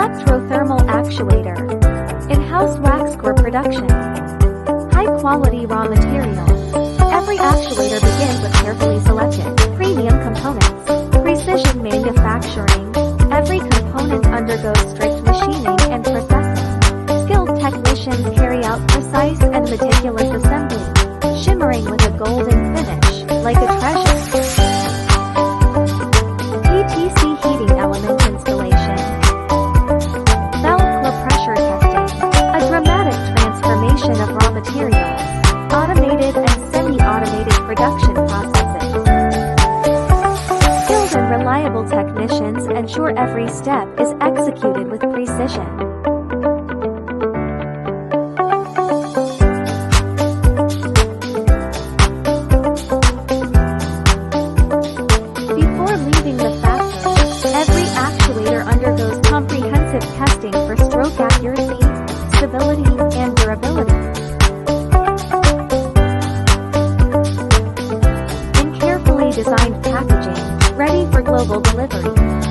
Electrothermal actuator. In-house wax core production. High-quality raw material. Every actuator begins with carefully selected, premium components. Precision manufacturing. Every component undergoes strict machining and processing. Skilled technicians carry out precise and meticulous assembly, shimmering with a golden finish, like a treasure. PTC heating element installation. Valve core pressure testing. A dramatic transformation of raw materials. Automated and semi-automated production processes. Skilled and reliable technicians ensure every step is executed with precision. Before leaving the factory, every actuator undergoes comprehensive testing for stroke accuracy, stability, and durability. In carefully designed packaging, ready for global delivery.